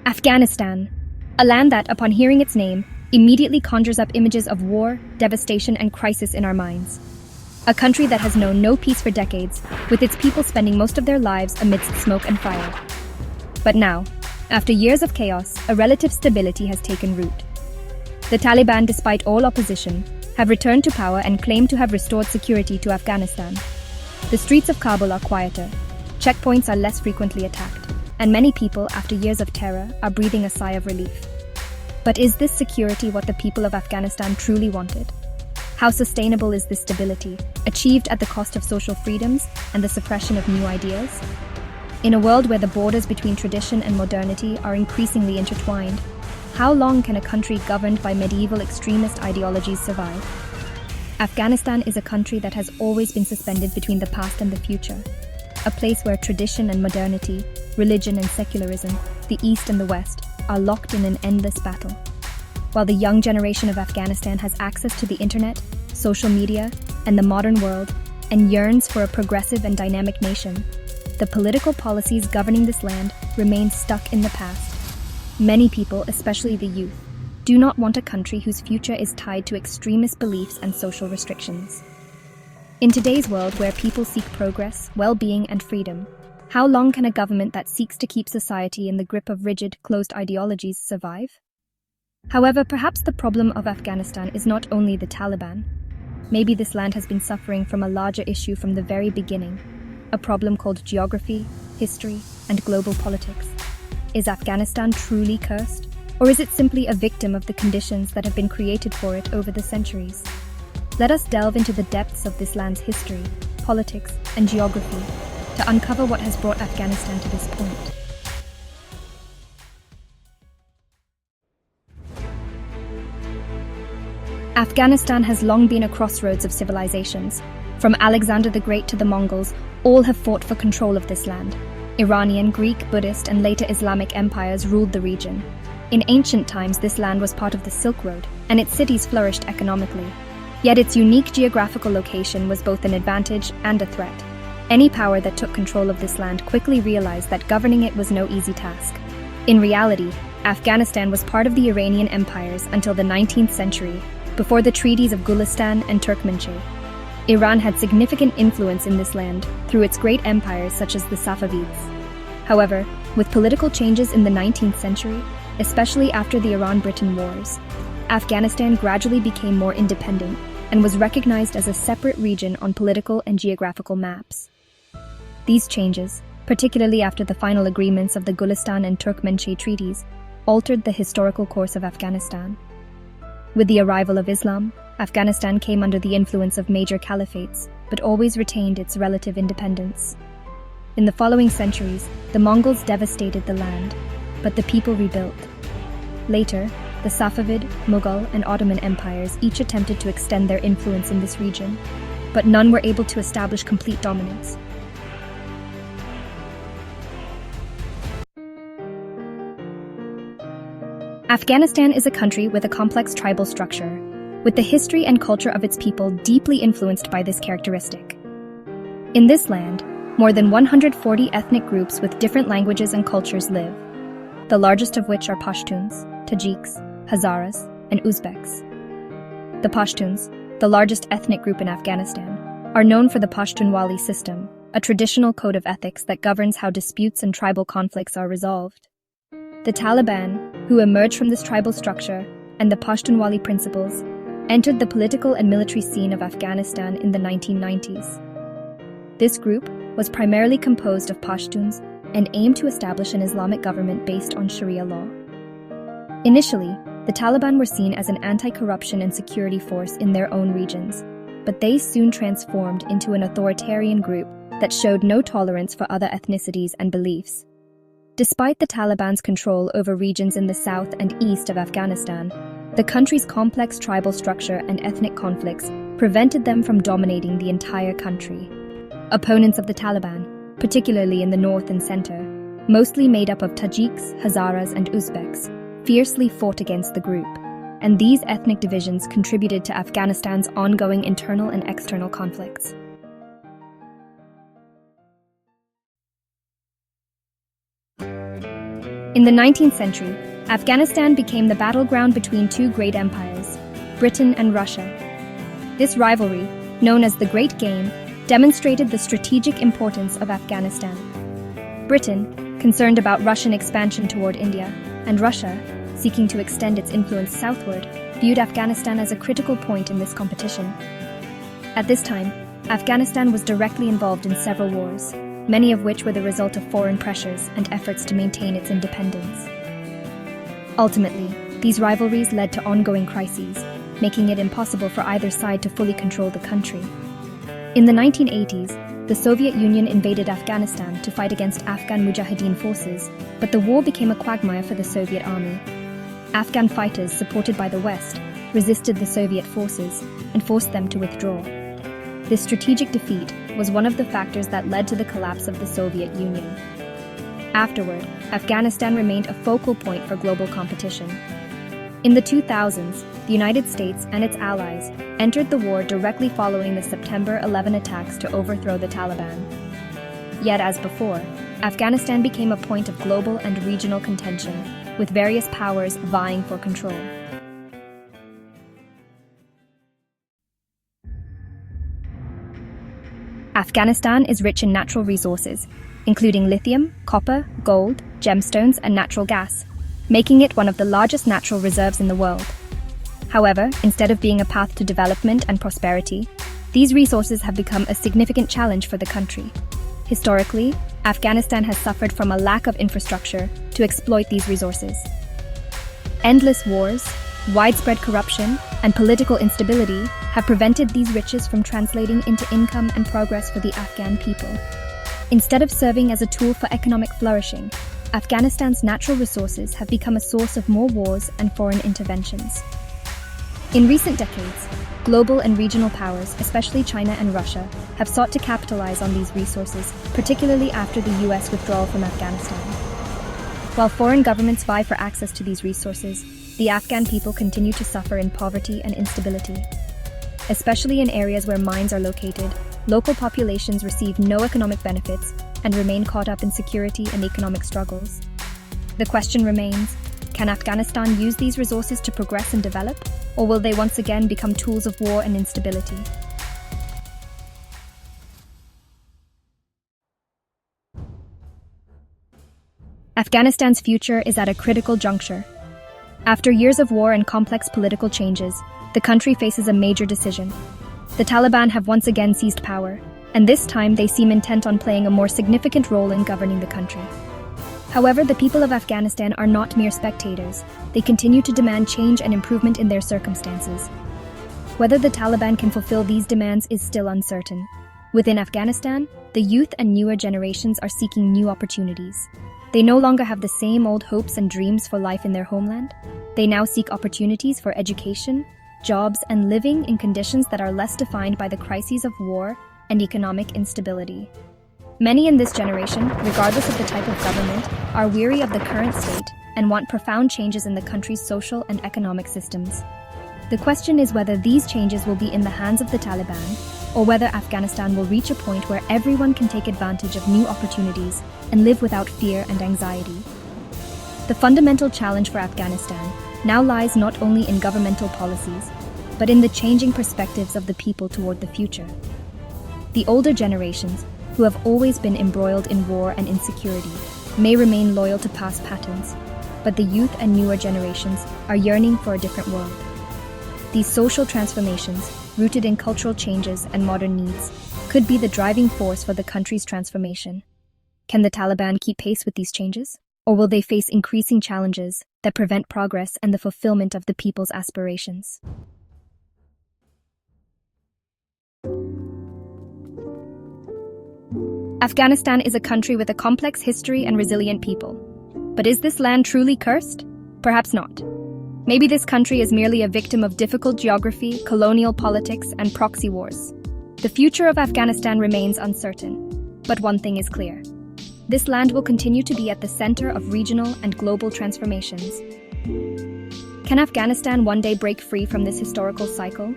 Afghanistan, a land that, upon hearing its name, immediately conjures up images of war, devastation, and crisis in our minds. A country that has known no peace for decades, with its people spending most of their lives amidst smoke and fire. But now, after years of chaos, a relative stability has taken root. The Taliban, despite all opposition, have returned to power and claim to have restored security to Afghanistan. The streets of Kabul are quieter, checkpoints are less frequently attacked, and many people, after years of terror, are breathing a sigh of relief. But is this security what the people of Afghanistan truly wanted? How sustainable is this stability, achieved at the cost of social freedoms and the suppression of new ideas? In a world where the borders between tradition and modernity are increasingly intertwined, how long can a country governed by medieval extremist ideologies survive? Afghanistan is a country that has always been suspended between the past and the future, a place where tradition and modernity, religion and secularism, the East and the West, are locked in an endless battle. While the young generation of Afghanistan has access to the internet, social media, and the modern world, and yearns for a progressive and dynamic nation, the political policies governing this land remain stuck in the past. Many people, especially the youth, do not want a country whose future is tied to extremist beliefs and social restrictions. In today's world where people seek progress, well-being, and freedom, how long can a government that seeks to keep society in the grip of rigid, closed ideologies survive? However, perhaps the problem of Afghanistan is not only the Taliban. Maybe this land has been suffering from a larger issue from the very beginning, a problem called geography, history, and global politics. Is Afghanistan truly cursed, or is it simply a victim of the conditions that have been created for it over the centuries? Let us delve into the depths of this land's history, politics, and geography to uncover what has brought Afghanistan to this point. Afghanistan has long been a crossroads of civilizations. From Alexander the Great to the Mongols, all have fought for control of this land. Iranian, Greek, Buddhist, and later Islamic empires ruled the region. In ancient times, this land was part of the Silk Road, and its cities flourished economically. Yet its unique geographical location was both an advantage and a threat. Any power that took control of this land quickly realized that governing it was no easy task. In reality, Afghanistan was part of the Iranian empires until the 19th century, before the treaties of Gulistan and Turkmenchay. Iran had significant influence in this land through its great empires such as the Safavids. However, with political changes in the 19th century, especially after the Iran-Britain Wars, Afghanistan gradually became more independent and was recognized as a separate region on political and geographical maps. These changes, particularly after the final agreements of the Gulistan and Turkmenchay treaties, altered the historical course of Afghanistan. With the arrival of Islam, Afghanistan came under the influence of major caliphates, but always retained its relative independence. In the following centuries, the Mongols devastated the land, but the people rebuilt. Later, the Safavid, Mughal, and Ottoman empires each attempted to extend their influence in this region, but none were able to establish complete dominance. Afghanistan is a country with a complex tribal structure, with the history and culture of its people deeply influenced by this characteristic. In this land, more than 140 ethnic groups with different languages and cultures live, the largest of which are Pashtuns, Tajiks, Hazaras, and Uzbeks. The Pashtuns, the largest ethnic group in Afghanistan, are known for the Pashtunwali system, a traditional code of ethics that governs how disputes and tribal conflicts are resolved. The Taliban, who emerged from this tribal structure, and the Pashtunwali principles, entered the political and military scene of Afghanistan in the 1990s. This group was primarily composed of Pashtuns and aimed to establish an Islamic government based on Sharia law. Initially, the Taliban were seen as an anti-corruption and security force in their own regions, but they soon transformed into an authoritarian group that showed no tolerance for other ethnicities and beliefs. Despite the Taliban's control over regions in the south and east of Afghanistan, the country's complex tribal structure and ethnic conflicts prevented them from dominating the entire country. Opponents of the Taliban, particularly in the north and center, mostly made up of Tajiks, Hazaras, and Uzbeks, fiercely fought against the group, and these ethnic divisions contributed to Afghanistan's ongoing internal and external conflicts. In the 19th century, Afghanistan became the battleground between two great empires, Britain and Russia. This rivalry, known as the Great Game, demonstrated the strategic importance of Afghanistan. Britain, concerned about Russian expansion toward India, and Russia, seeking to extend its influence southward, viewed Afghanistan as a critical point in this competition. At this time, Afghanistan was directly involved in several wars, many of which were the result of foreign pressures and efforts to maintain its independence. Ultimately, these rivalries led to ongoing crises, making it impossible for either side to fully control the country. In the 1980s, the Soviet Union invaded Afghanistan to fight against Afghan Mujahideen forces, but the war became a quagmire for the Soviet army. Afghan fighters, supported by the West, resisted the Soviet forces and forced them to withdraw. This strategic defeat was one of the factors that led to the collapse of the Soviet Union. Afterward, Afghanistan remained a focal point for global competition. In the 2000s, the United States and its allies entered the war directly following the September 11 attacks to overthrow the Taliban. Yet, as before, Afghanistan became a point of global and regional contention, with various powers vying for control. Afghanistan is rich in natural resources, including lithium, copper, gold, gemstones, and natural gas, making it one of the largest natural reserves in the world. However, instead of being a path to development and prosperity, these resources have become a significant challenge for the country. Historically, Afghanistan has suffered from a lack of infrastructure to exploit these resources. Endless wars, widespread corruption, and political instability have prevented these riches from translating into income and progress for the Afghan people. Instead of serving as a tool for economic flourishing, Afghanistan's natural resources have become a source of more wars and foreign interventions. In recent decades, global and regional powers, especially China and Russia, have sought to capitalize on these resources, particularly after the US withdrawal from Afghanistan. While foreign governments vie for access to these resources, the Afghan people continue to suffer in poverty and instability. Especially in areas where mines are located, local populations receive no economic benefits and remain caught up in security and economic struggles. The question remains, can Afghanistan use these resources to progress and develop, or will they once again become tools of war and instability? Afghanistan's future is at a critical juncture. After years of war and complex political changes, the country faces a major decision. The Taliban have once again seized power, and this time they seem intent on playing a more significant role in governing the country. However, the people of Afghanistan are not mere spectators. They continue to demand change and improvement in their circumstances. Whether the Taliban can fulfill these demands is still uncertain. Within Afghanistan, the youth and newer generations are seeking new opportunities. They no longer have the same old hopes and dreams for life in their homeland. They now seek opportunities for education, jobs, and living in conditions that are less defined by the crises of war and economic instability. Many in this generation, regardless of the type of government, are weary of the current state and want profound changes in the country's social and economic systems. The question is whether these changes will be in the hands of the Taliban, or whether Afghanistan will reach a point where everyone can take advantage of new opportunities and live without fear and anxiety. The fundamental challenge for Afghanistan now lies not only in governmental policies, but in the changing perspectives of the people toward the future. The older generations, who have always been embroiled in war and insecurity, may remain loyal to past patterns, but the youth and newer generations are yearning for a different world. These social transformations, rooted in cultural changes and modern needs, could be the driving force for the country's transformation. Can the Taliban keep pace with these changes? Or will they face increasing challenges that prevent progress and the fulfillment of the people's aspirations? Afghanistan is a country with a complex history and resilient people. But is this land truly cursed? Perhaps not. Maybe this country is merely a victim of difficult geography, colonial politics, and proxy wars. The future of Afghanistan remains uncertain. But one thing is clear. This land will continue to be at the center of regional and global transformations. Can Afghanistan one day break free from this historical cycle?